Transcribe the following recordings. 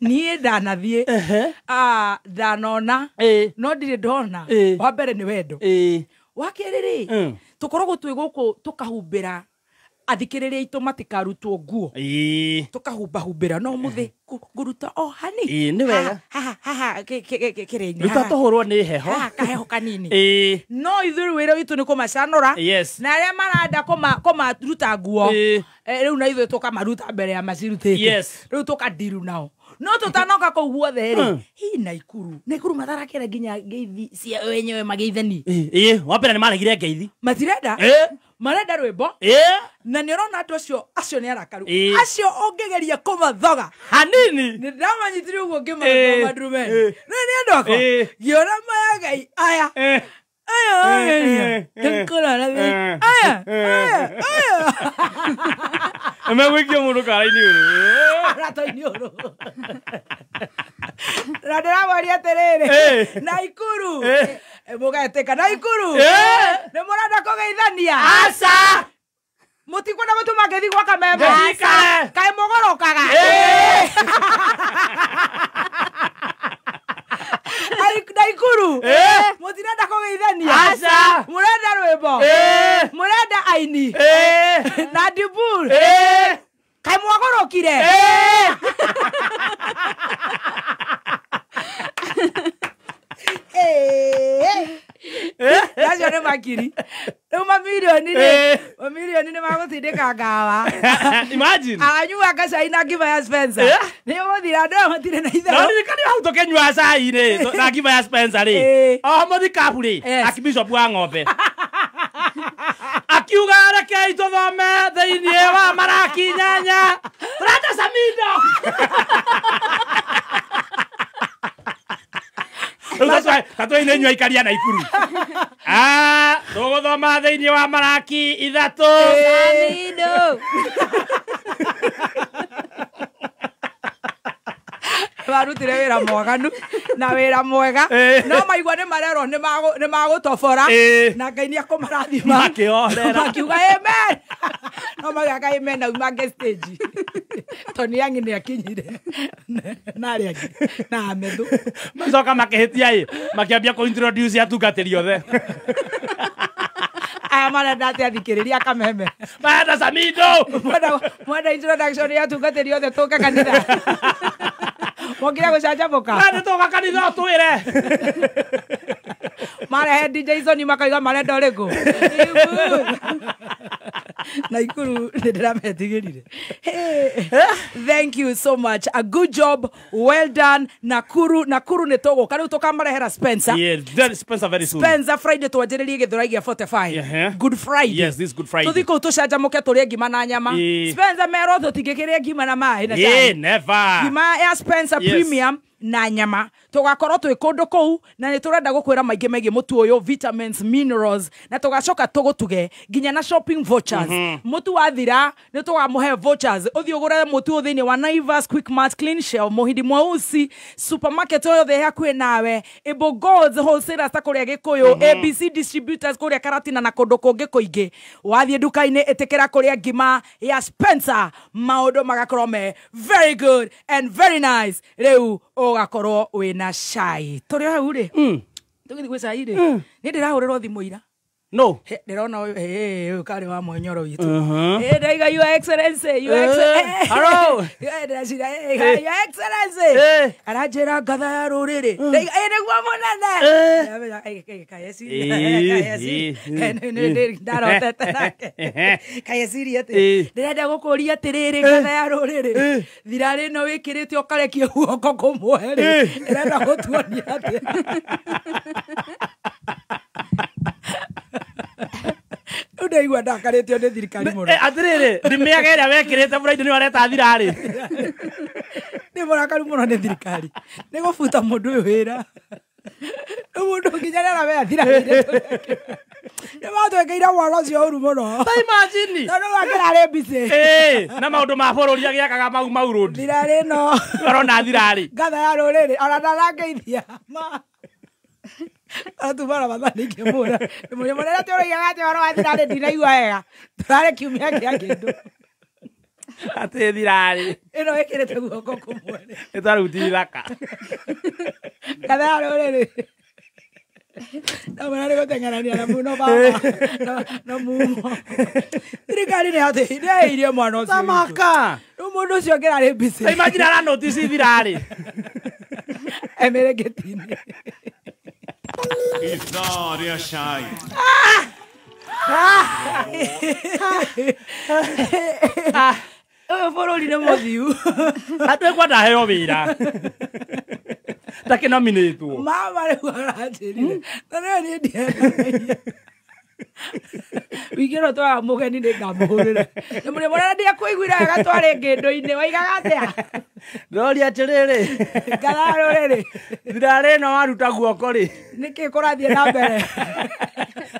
Nie ndanathie ndanona no ndire ndona wa mbere ni wendo wakiriri tukoragwo twi guku tukahumbira athikiriria itu matikarutwo nguo tukahumbira no muthi nguruta hani ni wega kirenya ruta tuhurwo ni heho kaheho kanini no ithuri wira witu ni kumacanura na aria maranda ruta nguo riu na ithu tukamaruta mbere ya macirutite riu tukadiru nao no tutanoka ko guothe ri hi Naikuru matharakira nginya ngeithi cia wenyewe mageithani wapera ni maregire ngeithi matirenda marenda rwimbo na ni rona andu acio ni arakaru acio ungigeria kumathoga hanini ni ndamanyitire uguo ngimathoga madrumen ni andu ako giona maya Ngai aya Emegwikio mundu karaini uru ratoini uru radera waria terere Naikuru mugateka Naikuru ni muranda kugeithania aca mutikuna gutuma ngethi gwa kamembe kae mogorokaga Naikuru mutirenda kugeithania aca murenda rwimbo murenda aini na dibul kae mogorokire That's your makiri. No mamilioni ni magutindika ngawa. Imagine. Anyua kasa ina give ya Spencer. Ni muthira ndo matire na ithe. No ni kani hau tokenywa cai ri na give ya Spencer ri. Oh muthi kabu ri. Akibishop wa ng'ombe. Akiuga reke ituthome thiini wa maraki nyanya. Turata Samido. Tato ine nywa ikaria Naikuru. Tuguthoma thiini wa maraki ithatu. Samido. Barutire wira mwaganu na wira mwega no maigua ni marero ni magutobora na Ngai ni akumarathima makiuga amen no magaga amen na umange stage Tony yangi ni akinyire na ari aki na amethu macoka makihitia makiambia ku introduce atungatiri othe aya marenda ati athikiriria kameme marenda Samido mwenda introduction ya atungatiri othe tuka kanitha Mokira gucanjamuka. Nani toka kanitha twire. Mare DJ Zoni makaiga marenda uriku. Naikuru ndirametigirire. Thank you so much. A good job. Well done. Nakuru ne togo. Kari utoka marehera Spencer. Yeah, very Spencer very soon. Spencer Friday twanjiririe githuragi ya 45. Good Friday. Yes, this Good Friday. Tuthiko tucanjamuke turie ngima na nyama. Spencer mero tutingikiria ngima na mai na yeah, never. Ngima ya Spencer Premium na nyama tugakorwo twi kundu kou na ni turenda gukwira maingi megi mutu uyu vitamins minerals na tugacoka tugutuge ginya na shopping vouchers mutu wathira ni tugamuhe vouchers uthi ugure mutu thini wa Naivas Quickmart Clean Shelf muhindi mwausi supermarket oyo the hakwe nawe Ebo Gods wholesalers takuria gikuyu ABC distributors kuria Karatina na kundu kungi kuingi wathie duka-ini etikira kuria ngima ya Spencer maundu magakorwo me very good and very nice riu ugakorwo wina shai turi hau ri tugithi gwi shai ri ni ndirahuriro thimu ira no ndirona kari wa monyoro witu ndaiga your excellency hello your excellency arajira ngatha ya ruriri ndaiga niguo munene kayesi ndarotete nake kayesiri ati ndirenda gukuria atiriri ngatha ya ruriri thirari no wikirite ukarekia guoko kumwe ri ndirenda gutuonia ati Udaigua ndakaretio ni thirikari muno. Atiriri, ndimiaga ria wekirite buraidi ni wareta thirari. Ni murakaru muno ni thirikari. Ni gubuta mundu uyu wira. Mundu nginyana we thirari. Ni matwekeire waro cio uru muno. Ta imagine. No wakira rebise. Na maundu ma bururi agiakaga mau road. Thirari no. Arona thirari. Ngatha ya ruriri, ona ndarangeithia. Atu bara badani kemura. Mwe mwana tora yagate waro athirare dinaigwa ega. Turare kiumia kia kindu. Ate thirari. Ino wekirete guoko kumwe. Etaruti thaka. Kada rorere. No me goteng'anania na muno baba. No muno. Thirikari nĩ irie mwana ũcio. Tamaka. Mũndũ ũcio ngĩrarĩ busy. Imagine ara notice thirari. Emeregetinĩ. Iftar shai. Bũrũri nĩ mũthiu. Atwekwa ndaheo wĩra. Take nominatwo. Mama rĩu aranjĩrire. Na niĩ ndiendagia. Wingĩrwo twaga mũgeni nĩ ngamũhũrĩra. Nĩ mũrĩmũrĩa ndiakũiguire wega twarĩ ngĩndũ-inĩ. Waigaga atĩa? Ndori atĩrĩrĩ. Ngara rũrĩrĩ. Thirari ĩno waruta guoko rĩ. Nĩkĩ kũrathiĩ na mbere?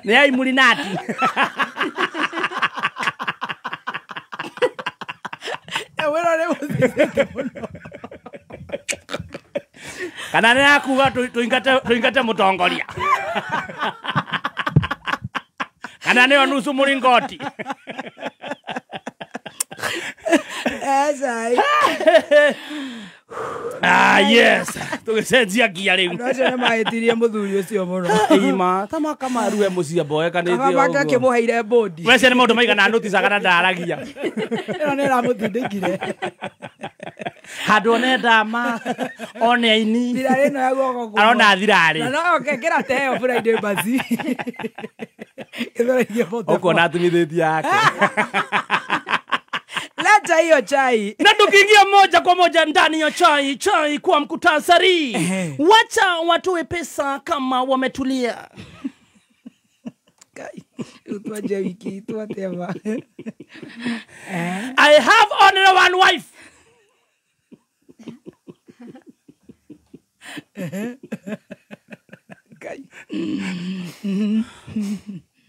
Nĩ ya Illuminati. Wĩra nĩ mũthithĩte mũno. Kana nĩ yakuga tũingate mũtongoria. Kana nĩyo nusu mũringoti. Esai. Yes. Tũgĩcenjia gia rĩu. Andũ acio nĩ mahĩtirie mũthuri ũcio mũno. Ima, tamaka marue mũciĩ mboekanĩte ũguo. Kamabaka akĩmũheire bodi. Wece nĩ maũndũ maigana notice kana ndaragia. Ĩno nĩ ĩramũtindĩkire. Handũ one ndama, one aini. Thirari ĩno ya guoko kumwe. Arona thirari. Na no okĩngĩra teo Friday basi. Gĩthũragia moto. Ũkona atumithĩtie yake. Leta hiyo chai. Na tukiingia moja kwa moja ndani ya chai kwa mkutasari. Wacha watoe pesa kama wametulia. Utwaje wiki tuatema. I have only one wife.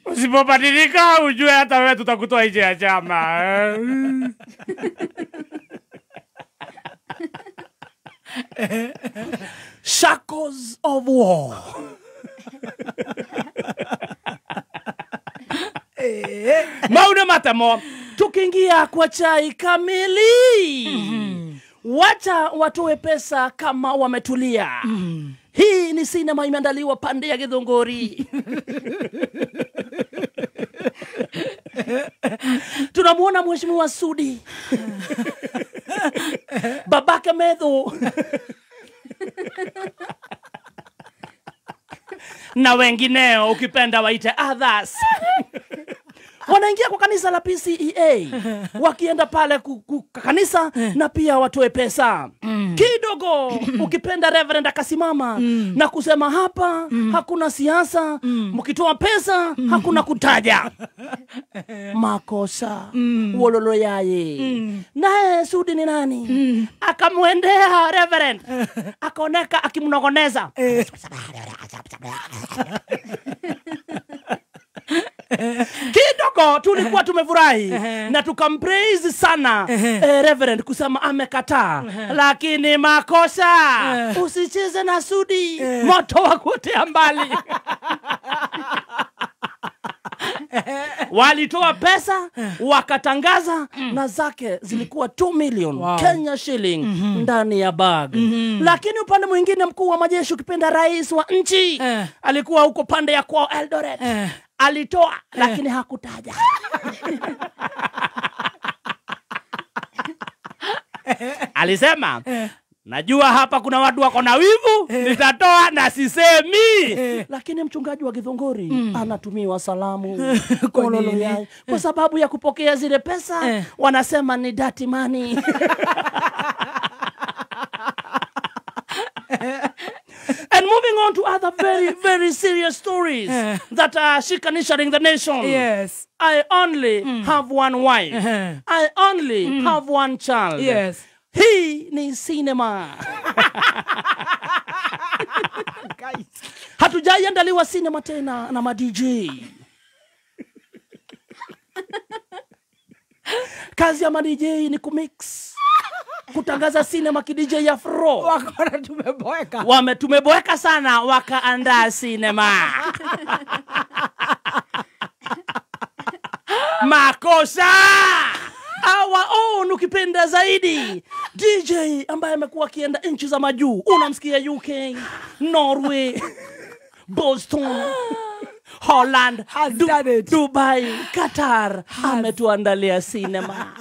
Usipobadilika ujue hata wewe tutakutoa nje ya chama. Shackles of war. Mauna matamo. Tukiingia kwa chai kamili. Wacha watoe pesa kama wametulia. Hii ni sinema imeandaliwa pande ya Githunguri. Tunamuona Mheshimiwa Sudi. Babake Medho. Na wengineo ukipenda waite others. Wanaingia kwa kanisa la PCEA. Wakienda pale kanisa na pia watoe pesa. Kidogo ukipenda Reverend akasimama na kusema hapa hakuna siasa, mkitoa pesa hakuna kutaja. Makosa. Wololo yaye. Naye Sudi ni nani? Akamwendea Reverend. Akaoneka akimnogoneza. Kidogo tulikuwa tumefurahi na tukampraise sana Reverend kusema amekataa, lakini makosa. Usicheze na Sudi, moto wa kuotea mbali. Walitoa pesa wakatangaza na zake zilikuwa 2 million Kenya shilling ndani ya bag. Lakini upande mwingine mkuu wa majeshi ukipenda rais wa nchi alikuwa huko pande ya kwao Eldoret. Alitoa lakini hakutaja. Alisema najua hapa kuna watu wako na wivu, nitatoa na sisemi. Lakini mchungaji wa Githunguri anatumiwa salamu kwa sababu ya kupokea zile pesa. Wanasema ni dirty money. And moving on to other very, very serious stories that are shikanisharing the nation. Yes. I only have one wife. I only have one child. Yes. Hii ni cinema. Hatujaiandaliwa cinema tena na ma DJ. Kazi ya ma DJ ni kumix, kutangaza cinema ki DJ ya Afro. Wakona tumeboeka. Tumeboeka sana, wakaandaa cinema. Makosa. Our own ukipenda zaidi DJ ambaye amekuwa akienda nchi za majuu. Unamsikia UK, Norway, Boston, Holland, Dubai, Qatar. Ametuandalia sinema.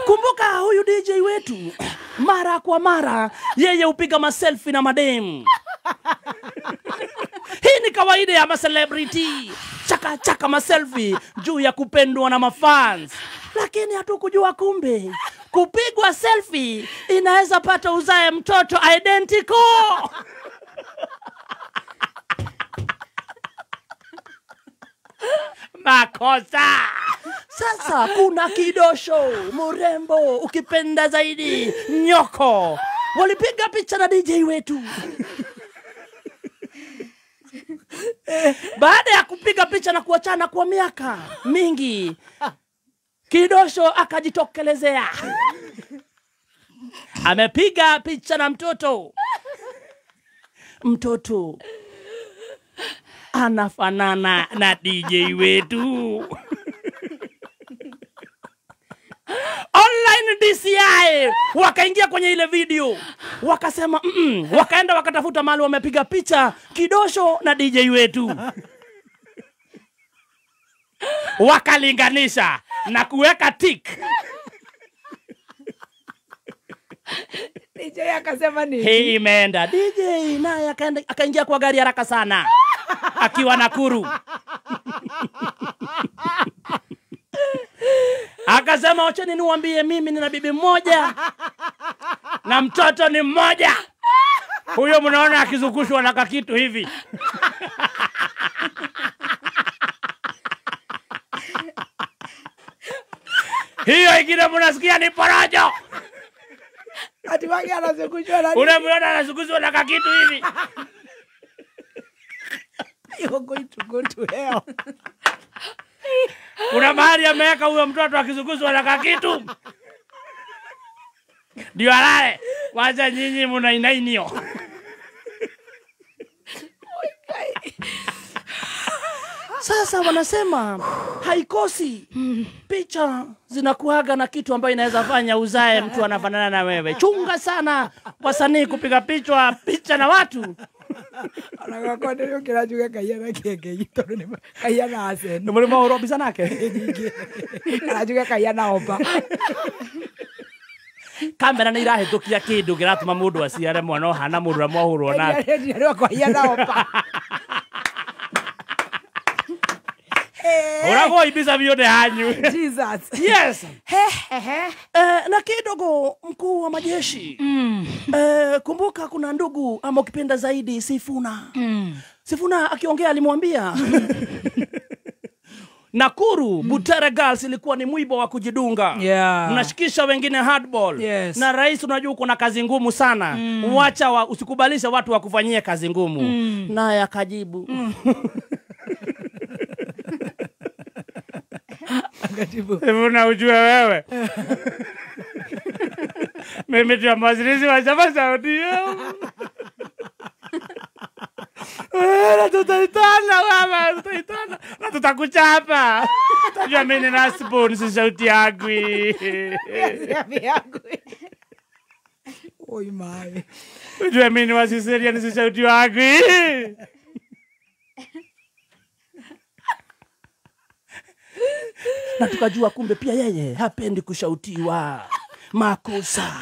Kumbuka huyu DJ wetu mara kwa mara yeye upiga maselfie na madem. Hii ni kawaida ya celebrity. Chaka maselfie juu ya kupendwa na mafans. Lakini hatukujua kumbe kupigwa selfie inaweza pata uzae mtoto identical. Makosa. Sasa kuna kidosho mrembo ukipenda zaidi Nyoko. Walipiga picha na DJ wetu. Baada ya kupiga picha na kuachana kwa miaka mingi, kidosho akajitokelezea. Amepiga picha na mtoto. Mtoto anafanana na DJ wetu. Online DCI wakaingia kwenye ile video. Wakasema wakaenda wakatafuta mahali wamepiga picha kidosho na DJ wetu. Wakalinganisha na kuweka tick. DJ akasema nini? Hii imeenda. DJ naye akaingia kwa gari haraka sana. Akiwa Nakuru. Akasema wacheni niwaambie mimi nina bibi mmoja na mtoto ni mmoja. Huyo mnaona akizungushwa na kakitu hivi. Hiyo ingine mnasikia ni porojo. Ati wake anazungushwa na ule mnaona anazungushwa na kakitu hivi. You're going to go to hell. Kuna mahali ameweka huyo mtoto akizunguzwa na kakitu. Ndio alale. Wacha nyinyi mnainainio. Sasa wanasema haikosi picha zinakuaga na kitu ambayo inaweza fanya uzae mtu anafanana na wewe. Chunga sana wasanii kupiga picha na watu. Anagakonde yo kirajuga kayana kenge gitoro ni kayana asen. Ndio mlimo urobisa nake. Kirajuga kayana opa. Kamera ni irahitukia kindu kiratuma mundu aciare mwana ohana mundu amwahurwo nake. Ndio kayana opa. Urago ibisa viode hanyu. Jesus. Yes. Na kidogo mkuu wa majeshi. Kumbuka kuna ndugu ama ukipenda zaidi Sifuna. Sifuna akiongea alimwambia Nakuru Butere Girls ilikuwa ni mwibo wa kujidunga. Mnashikisha wengine hardball. Na rais unajua kuna kazi ngumu sana. Wacha usikubalisha watu wakufanyie kazi ngumu. Naye akajibu. Sifuna ujue wewe. Mimi tu amazirizi wa chama saudio. Na tutaitana mama, tutaitana. Na tutakuchapa. Tajua mimi na spoon si sauti yangu. Oi mai. Ujue mimi ni wasiseria ni si sauti yangu. Na tukajua kumbe pia yeye hapendi kushautiwa. Makosa.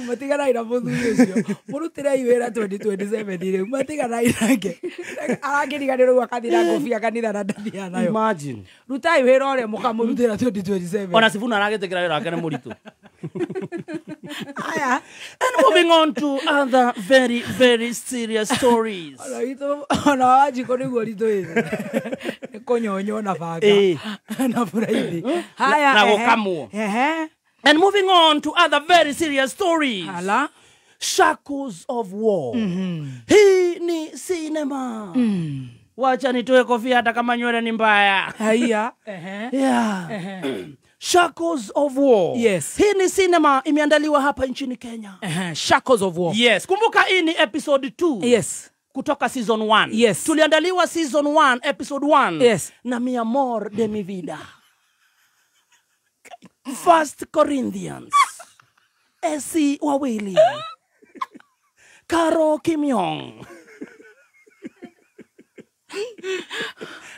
Matigana ina muthuri ucio. Murutira iwera 2027 ile. Matigana inake. Agiriganirwo akathira ngofia kanitha na ndathia nayo. Imagine. Ruta iwera ore mukamurutira 2027. Ona Sifuna aragetekera wera wake ni muritu. And moving on to other very serious stories. Ona wajiko niguo ritu hizo. Nikonyonyo na banga. Na furaidi. Haya. Na gokamuo. And moving on to other very serious stories. Hala. Shackles of War. Hii ni cinema. Wacha nitoe kofia hata kama nywele ni mbaya. Haya. Shackles of War. Yes. Hii ni cinema imeandaliwa hapa nchini Kenya. Shackles of War. Yes. Kumbuka hii ni episode 2. Yes. kutoka season 1. Yes. Tuliandaliwa season 1, episode 1. Yes. Na Mi Amor de Mi Vida. 1 Corinthians. Esi wawili. Karo Kim Yong.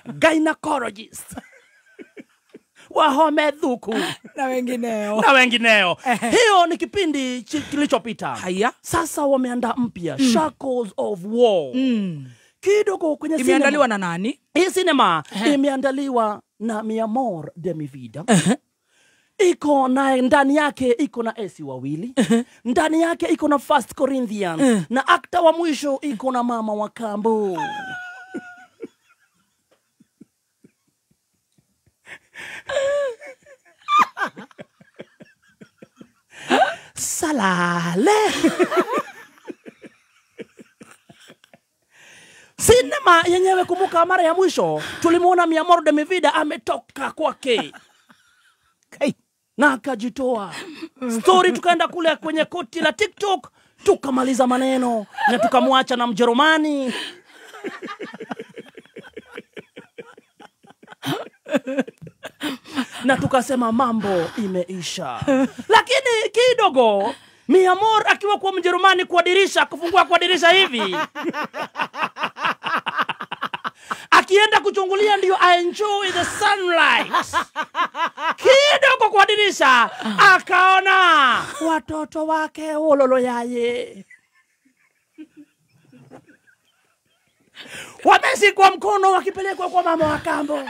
Gynecologist. Wahome Dhuku. Na wengineo. Hiyo ni kipindi kilichopita. Haya. Sasa wameandaa mpya, Shackles of War. Kidogo kwenye sinema. Imeandaliwa na nani? Hii sinema imeandaliwa na Mi Amor de Mi Vida. Iko na ndani yake iko na Esi wawili. Ndani yake iko na 1 Corinthians. Na akta wa mwisho iko na Mama wa Kambo. Salale. Sinema yenyewe, kumbuka mara ya mwisho tulimuona Mi Amor de Mi Vida ametoka kwake na akajitoa. Story tukaenda kule kwenye koti la TikTok, tukamaliza maneno na tukamwacha na Mjerumani. Na tukasema mambo imeisha. Lakini kidogo Mi Amor akiwa kwa Mjerumani kwa dirisha, kufungua kwa dirisha hivi, akienda kuchungulia ndio enjoy the sunlight. Kidogo kwa dirisha akaona watoto wake wololo yaye wameshikwa mkono wakipelekwa kwa Mama wa Kambo.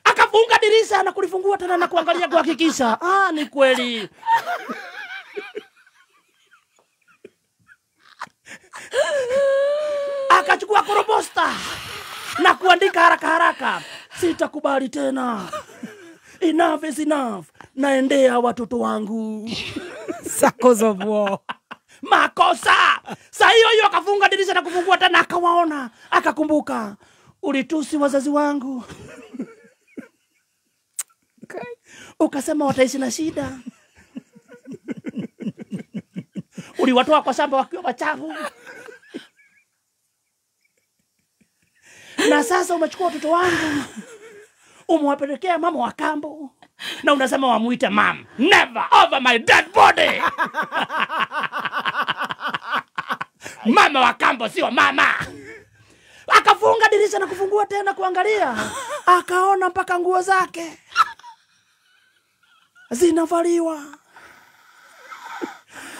Akafunga dirisha na kulifungua tena na kuangalia kuhakikisha ni kweli. Akachukua korobosta na kuandika haraka, sitakubali tena. Enough is enough. Naendea watoto wangu. Shackles of War. Makosa. Saa hiyo akafunga dirisha na kufungua tena, akawaona, akakumbuka, ulitusi wazazi wangu. Ukasema wataishi na shida. Uliwatoa kwa shamba wakiwa wachafu. Na sasa umechukua watoto wangu, umewapelekea Mama wa Kambo, na unasema wamuite mam. Never over my dead body. Mama wa Kambo sio mama. Akafunga dirisha na kufungua tena kuangalia, akaona mpaka nguo zake zinavaliwa.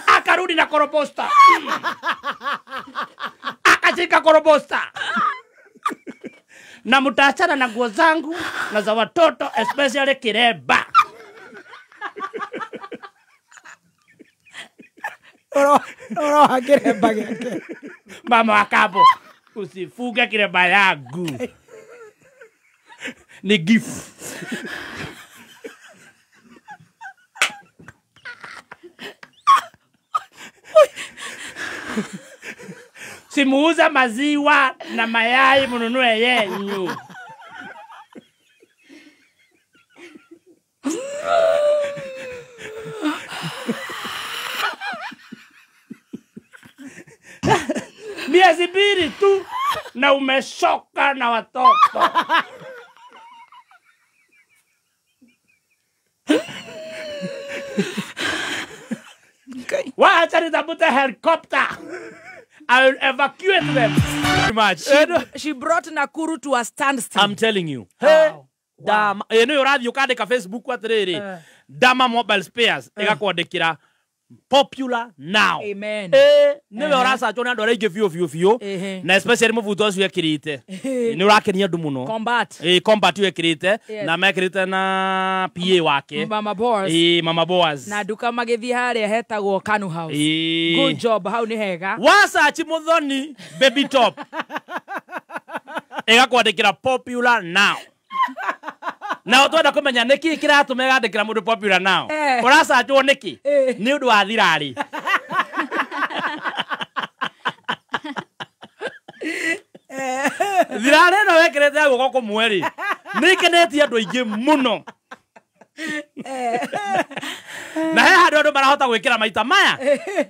Akarudi na korobosta. Akashika korobosta. Na mtaachana na nguo zangu na za watoto, especially kireba. Oro kireba yake. Mama wa Kambo, usifuge kireba yangu. Ni gift. Simuuza maziwa na mayai, mununue yenyu. Miezi mbili tu na umeshoka na watoto. Wacha nitafute helicopter. I will evacuate them. She brought Nakuru to a standstill. I'm telling you. Hey. Dama, eno radio kandika Facebook atiriri. Dama Mobile Spares igakwandikira popular now. Amen. Niwe orasa chona ndore ige fio. Na especially muvuto acio ekirite. Ni urakenia andu muno. Combat. Combat ekirite na mekirite na PA wake. Mama Boaz. Mama Boaz. Na duka magithi haria hetagwo Kanu House. Good job, hau ni hega. Wasa Chimudhoni baby top. Igakwandikira popular now. Na utwenda kumenya niki kiratuma gandikira mundu popular now. Urasa chwo niki? Ni undu wa thirari. Thirari no wekirete guko kumweri. Nikeneti andu aingi muno. Na he handu andu marahota gwikira maita maya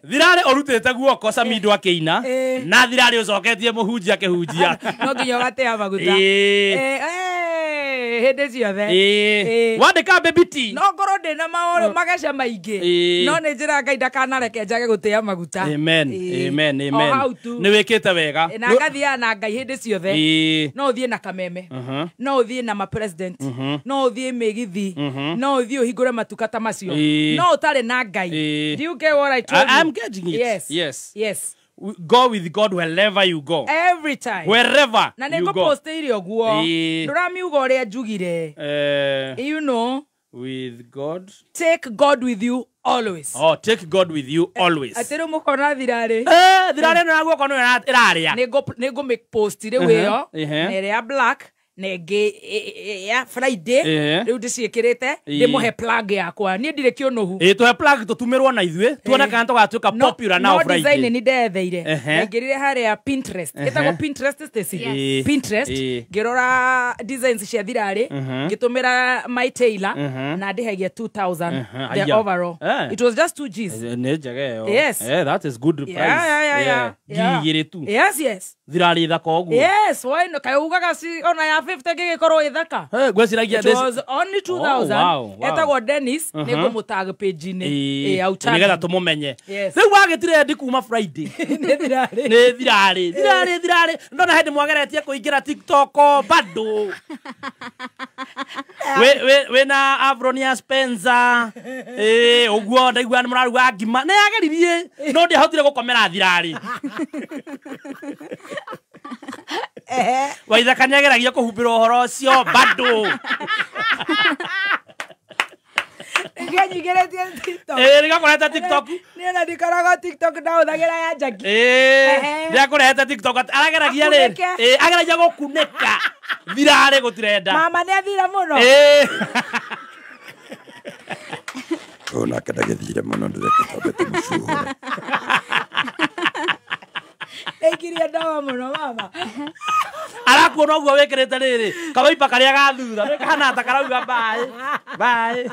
thirari urutite guoko Samido akiina na thirari ucoketie muhunjia akihunjia no nginya gatea maguta hende ciothe wandika baby tea no ngorwo ndina maoro magaca maingi no nĩ njĩra Ngai ndakanareke njage gũtĩa maguta amen amen amen nĩ wĩkĩte wega na ngathiaga na Ngai hĩndĩ ciothe no ũthiĩ na kameme no ũthiĩ na ma president no ũthiĩ mĩgithi no ũthiĩ ũhingũre matuka macio no ũtarĩ na Ngai do you get what I told you? I'm getting it yes go with God wherever you go every time wherever na you go posteire oguo nduramiuga ũrĩa njugire you know with God take God with you always take God with you always atĩrĩ mũkona thirarĩ thirarĩ no guoko nĩ ĩrarĩa nĩngũ make post rĩu ĩyo na ĩrĩa black na ĩngĩ ya Friday rĩu ndĩciĩkĩrĩte ndĩmũhe plug yakwa niĩ ndirĩ kĩũnũhu tũhe plug tũtumĩrwo na ithuĩ tuone kana tũgatuĩka popular now Friday no design nĩ ndetheire ngĩrire harĩa Pinterest ĩtagwo Pinterest Stacy Pinterest ngĩrora designs cia thirarĩ ngĩtũmĩra my tailor na ndĩhagia 2000 the overall it was just 2 Gs nĩ njega ĩyo yes that is good price ngiri tu yes thirarĩ thaka ũguo yes why no kaĩ ugaga si ona ya 50 ngĩgĩkorwo ĩthaka gweciragia it was only 2000 etagwo Dennis nĩngũ mutag page-inĩ nigetha tũmũmenye rĩu wagĩtire kuma Friday nĩ thirarĩ ndona hĩndĩ mwageretie kũingĩra TikTok bado wĩna Avronia Spencer ũguo ndaigua nĩ mũraruga ngima nĩ yageririe no ndĩahotire gũkomera thirarĩ Waithaka nĩageragia kũhumbĩra ũhoro ũcio bado ngĩnyigĩrĩtie TikTok nĩgakũrehete TikTok niĩ na ndikaraga TikTok ndahũthagĩra ya njagi nĩakũrehete TikTok arageragia rĩ ageragia gũkunĩka thirarĩ gũtirenda mama nĩathire mũno onake ndagĩthire mũno ndĩrekĩtambĩte mũcuhũre nĩaikirie ndawa mũno mama arakuona ũguo wĩkĩrĩte rĩrĩ kawaipa karĩa gathutha nĩkahana ta karauga bye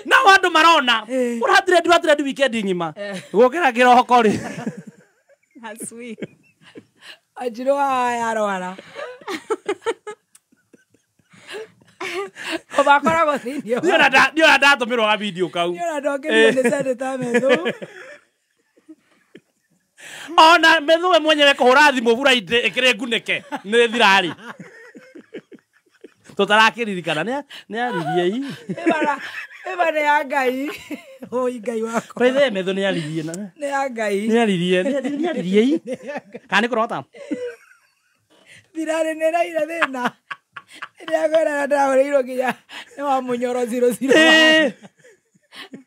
na andũ marona ũratire weekend ng'ima gũkĩra kĩroho kori asui ajiro yarwara obakoragwo thĩinĩ ndiona ndatũmĩrwo ga video kau ndiona ndokĩrire nĩ sendeta methu ona methu we mwenyewe kũhũra thimũ Friday ĩkĩrĩ ngunĩke nĩ thirarĩ tũtarakĩririkana nĩaririe ĩbana ya Ngai oi Ngai wakwa kwĩthĩ methu nĩaririe nĩ ya Ngai nĩaririe kana nĩ kũrota thirarĩ nĩraira thĩna nĩagwĩra ndahũrĩirwo nginya nĩ wa mũnyoro 00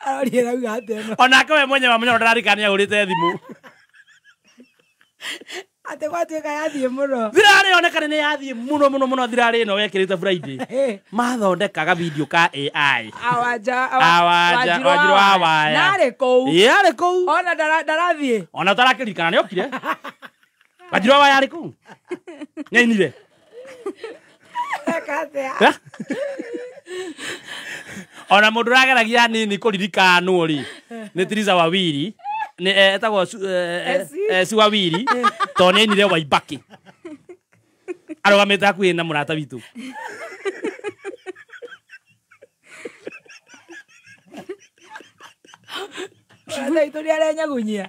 arorie rauga atĩ onake we mwenyewe wa mũnyoro ndararikania ahũrĩte thimũ ate gwatuĩka yathiĩ mũno thirarĩ onekane nĩ yathiĩ mũno thirarĩ ĩno wekĩrĩte Friday mathondekaga video ka AI Wanjiru awaya narĩ kũu ona ndarathiĩ ona tarakĩririkana nĩokire Wanjiru awaya arĩ kũu nĩainire ona mũndũ ũrageragia nini kũririkanwo rĩ nĩ Tiriza Wawiri etagwo Wawiri tondũ nĩainire Waibaki arũgamĩte hakuhĩ na mũrata witũ mũrata witũ nĩarenyagunyia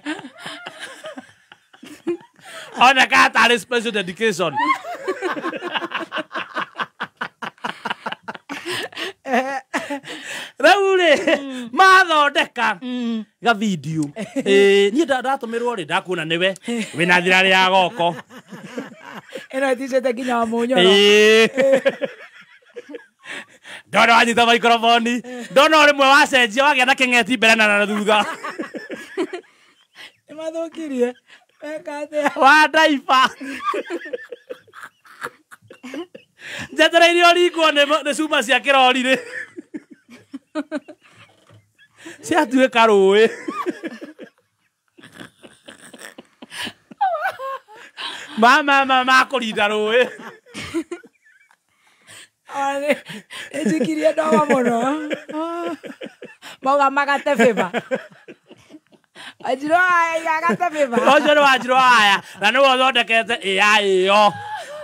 ona katarĩ special dedication rĩu rĩ mathondeka ga video niĩ ndatũmĩrwo rĩ ndakuona nĩwe wĩna thirarĩ ya goko ĩno ĩticĩte nginya wa mũnyoro ndona wanyita microphone ndona rĩmwe wacenjia wagĩa na kĩng'eti mbere na thutha nĩmathũkirie weka atĩa wa ndaiba njetereire ũringwo nĩ cuma cia kĩrori-rĩ ciatuĩka rũĩ makũrinda rũĩ Ane, ejikirie ndawa muno. Moga magate favor. Ajiro aya agate favor. Ojo no ajiro aya. Na no thondekete AI yo.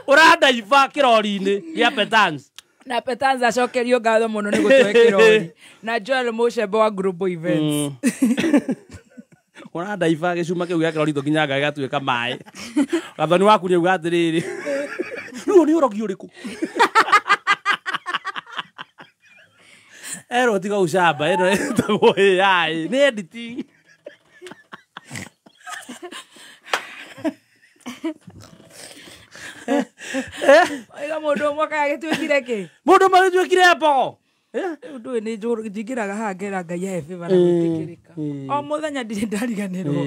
Uranda iva kirori-ini ya Petans. Na Petans acokerio ngatho muno ni gutwe kirori. Na Joel Mushembe wa Global Events. Uranda iva gicuma kiu gya kirori tukinya gagatuika mai. Gathoni waku ni uga atiriri. Ruo ni urogi uriku. Ero tiga ushamba ero tago AI ni editing. Oiga mundu mwaka agitwikire ki? Mundu magitwikire po. Undu ni njuru njingiraga hangera Ngai he favor na gutikirika. O muthenya ndiri ndariganirwo.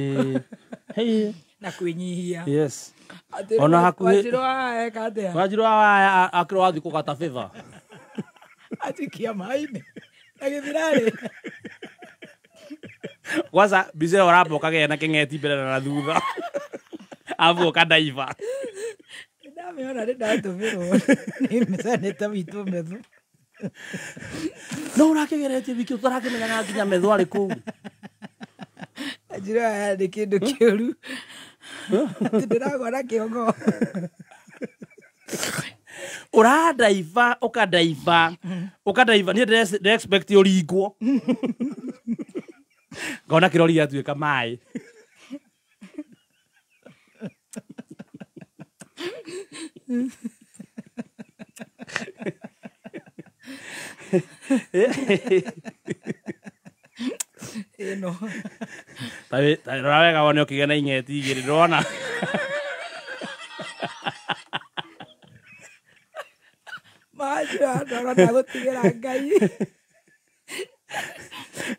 Na kwinyihia. Yes. Ona hakuhi. Wajiro aya katea. Wajiro aya akiro wathi kugata favor. Atikia maini. Agithirari. Kwanza bize orapo kage na kengeti mbere na thutha. Avo kadaiva. Ndameona ndatumirwo. Ni msaneta witu methu. No urakigeretie wiki utarakimenya na nginya methu ari ku. Ajira aya ni kindu kiuru. Ndiragora kiongo. Uradaiva ukadaiva ni expect uringwo. Ngona kirori atuika mai. Eno. Tai rawega wone ukigena ingeti igiri ndona. Maja ndora ndagutigira Ngai.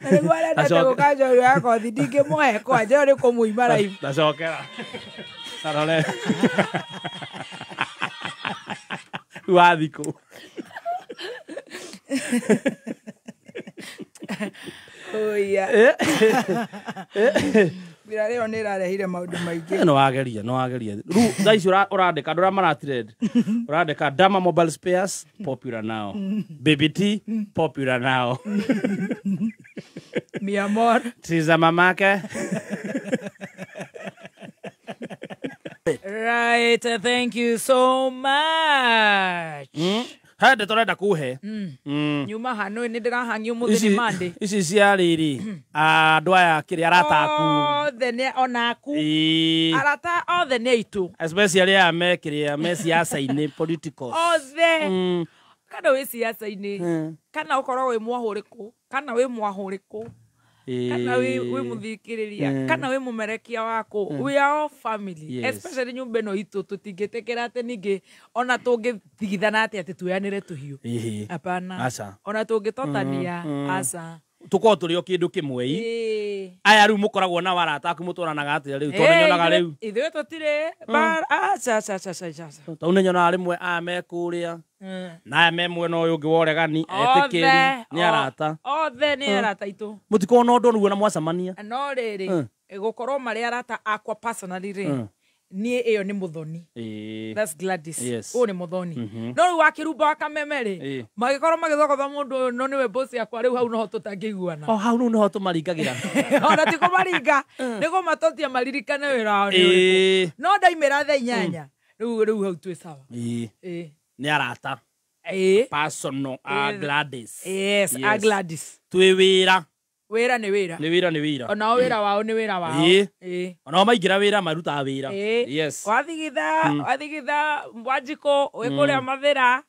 Nĩ gwara ndako kajo yako thindinge mwe kwa njero ni kumuimara hivi. Ndacokera. Tarole. Wathiko. Oya. Mira leo ni rarehire maundu maingi. No wageria. Ru thaici urandika ndura maratirend. Urandika Dama Mobile Spares popular now. Baby T popular now. Mi amor. Tiza mamake. Right, thank you so much. Hande torenda kuhe. Nyuma hano ni ndirahangio muthini Monday. Ici cia riri. Andu aya kiri arata aku. Othe ne onaku. Arata othe ne itu. Especially a me kiri me siasa-ini political. Othe. Kana we siasa-ini. Kana ukorwo we mwahuriku. Kana we mwahuriku. Kana we muthikiriria. Kana we mumerekia wako. We are all family. Yes. Especially nyumba no itu tutingitekera ate ningi ona tungithigithana ati ati tuyanire tuhiu. Hapana. Aca. Ona tungitotania aca. Tuko turi o kindu kimwe i. Aya riu mukoragwo na warata aku muturanaga atia riu tondu nyonaga riu. Ithuĩ tũtirĩ aca. Tondu nyonaga rimwe aya me kuria. Na aya me mwena uyu ungi woregani etikiri ni arata. Othe ni arata itu. Mutikona undu nuguo na mwacamania. No riri gukorwo mari arata akwa personally ri. Nie iyo ni muthoni. That's Gladys. Yes. O ni muthoni. No riu wakirumba wakameme ri. Magikorwo magithogotha mundu no niwe boss yakwa riu hau no tutangiguana. O hau no tumaringagira. Ona tiko maringa. Nigo matotia maririkane wira wao ni. No ndaimira tha 8. Riu hau twi sawa. Ni arata. Personal Gladys. Yes, Gladys. Twi wira. Wira ni wira. Ni wira. Ona wira wao ni wira wao. Ona maingira wira maruta wira. Yes. Wathigitha Wanjiko wikuria mathira.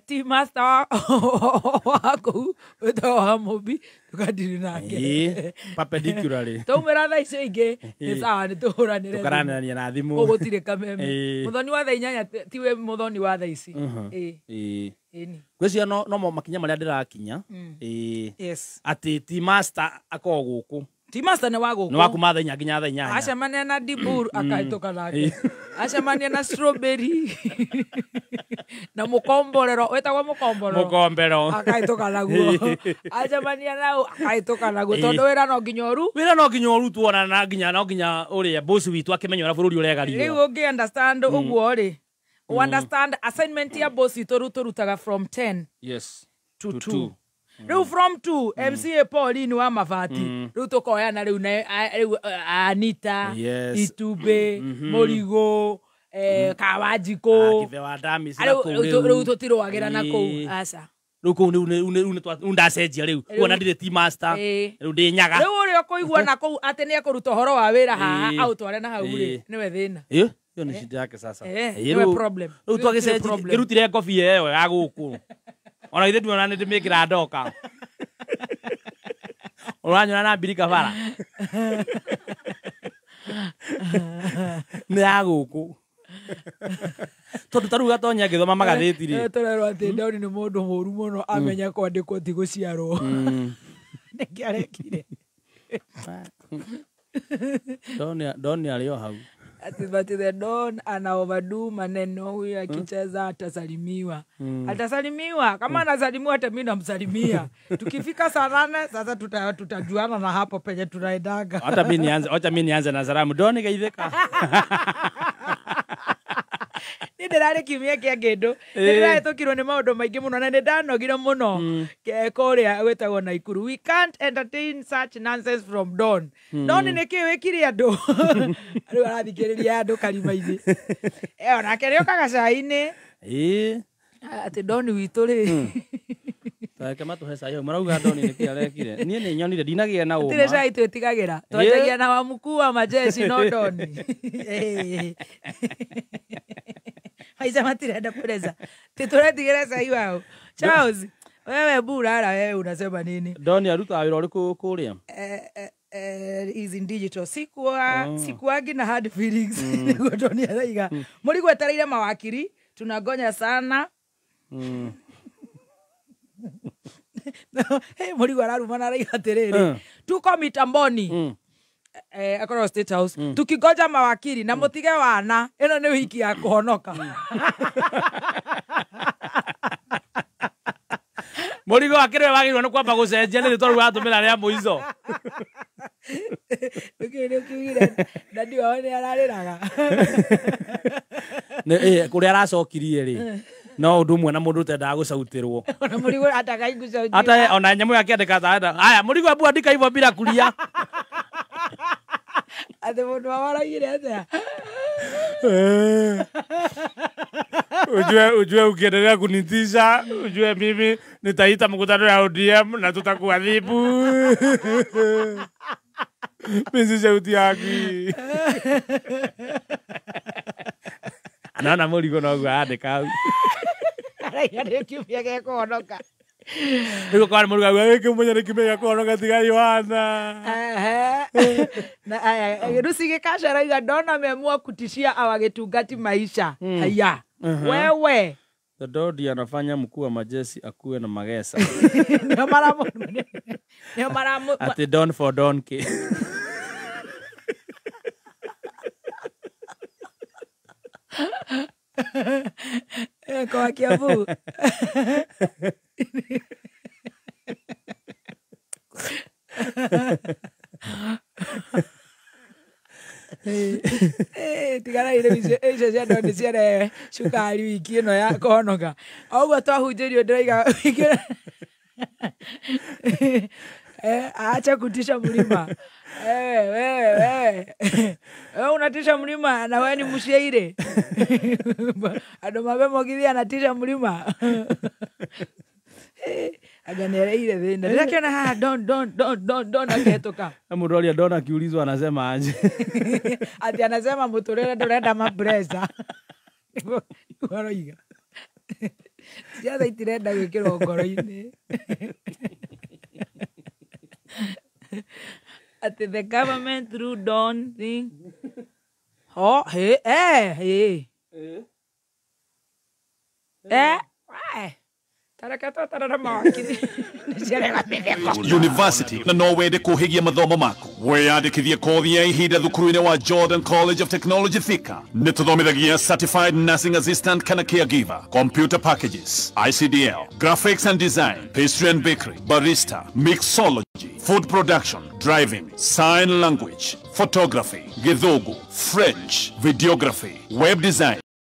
Team master wako utawa mobi tukadiri nake. Perpendicularly. Tumira tha icio ingi ni sawa ni tuhuranire. Tukaranania na thimu. Ugutire kameme. Muthoni wa tha 8 tiwe muthoni wa tha ici. Ni. Gwĩcia no makinya marĩa ndĩrakinya. Yes. Ati team master akorwo gũkũ. Team master ni wa gũkũ. Ni wa kuma tha 4 nginya tha 8. Acemania na Dibur akaitoka nake. Acemania na Strawberry. Na mukomborero wetagwo mukombero. Akaitoka naguo. Acemania nao akaitoka naguo tondu wira no nginya oru tuona na nginya uria boss witu akimenyera bururi uria gario. Riu ungi understand uguo ri. understand assignment ya boss itorutaga from 10 to 2 Riu from 2 MCA Pauline wa Mavati riu tukoyana riu na Anita Itube Morigo Kawajiko Kivewa Dami riu tutirwagira na kou asa Ruko undacenjia riu wona ndire ti master riu ndi nyaga riu uri kuigua na kou ate ni akuruta horo wa wira haha au tware na hau ri niwe thina iyo ni shida yake sasa niwe problem riu twagicenjia girutire coffee eyo ya guku ona ithe tuona ndi mikira ndoka uranyona na birika bara ni ya guku tondu taruga tonya ngithoma magatheti ri torero ati Doni ni mundu muru muno amenya kwandikwo ti guciarwo nikiarekire Doni alio hau ati the Don ana overdo maneno huyu akicheza atasalimiwa atasalimiwa kama anasalimiwa hata mimi namsalimia tukifika saa 8 sasa tutajuana na hapo penye tunaendaga hata mimi nianze na salamu Doni geitheka ndirare kimia kia ngindu ndirare tukirwo ni maundu maingi muno na ndanogire muno kuria wetagwo Naikuru. We can't entertain such nonsense from Don. Don ni kiwikire andu riu arathikiriria andu karima-ini onake rio kagacaini ati Don witu ri kama tu hesa yo marauga Doni ni kiarekire nie ni nyonire ndinagia na uma tire cai twitigagira twajagia na wa mkuu wa majeshi no Doni Haisa matirenda kureza tituretigire cai wao Charles wewe burara wewe unasema nini Doni aruta wira uriku kuria is in digital sikuagi na hard feelings Doni araiga muri gwetereire mawakiri tunagonya sana muri gwararuma na raiga atiriri tuko mitamboni akoro State House tukigoja mawakiri na mutige wana ino ni wiki ya kuhonoka Murigo akire wagirwo ni kwamba gucenjia ni twaru atumira ria muizo ukire dadi wao ni arariraga kuria aracokirie ri no undu mwe na mundu tenda gucautirwo ona Murigo atakaiguca hata ona nyamu yake andika taenda haya Murigo abu andika hivyo bila kulia ate mundu waraigire atia ujue ukiendelea kunitisha ujue mimi nitaita mkutano ya ODM na tutakuadhibu mimi sauti yaki anaona Murigo no guandika araiga kiumia gya kuhonoka niko kwa Murigo weke mwenye nikimenya kuhonoka tiga Yohana na aya rusige kasha raiga Don ameamua kutishia awagitungati maisha haya wewe Dodi anafanya mkuu wa majeshi akuwe na magesa ndio maramu ati Don for donkey kwa Kiambu tigara ile icio cia Don ciare cukari wiki ino ya kuhonoka oguo twahunjirio ndiraiga acha kutisha mlima wewe unatisha mlima na wewe ni mshairi ando mabemo githia anatisha mlima aganereire thina ndakiona ha Don aketoka Muroria Don akiulizwa anasema aje ati anasema muturere ndurenda mabreza ngoroiga siasa itirenda gwikirwo ngoro-ini ati the government through Don thing University na no wende kuhigia mathomo maku weyandikithie kothi ya ihinda thukuru-ini wa Jordan College of Technology Thika ni tuthomithagia certified nursing assistant kana caregiver, computer packages, ICDL, graphics and design, pastry and bakery, barista, mixology, food production, driving, sign language, photography, Githogo, French, videography, web design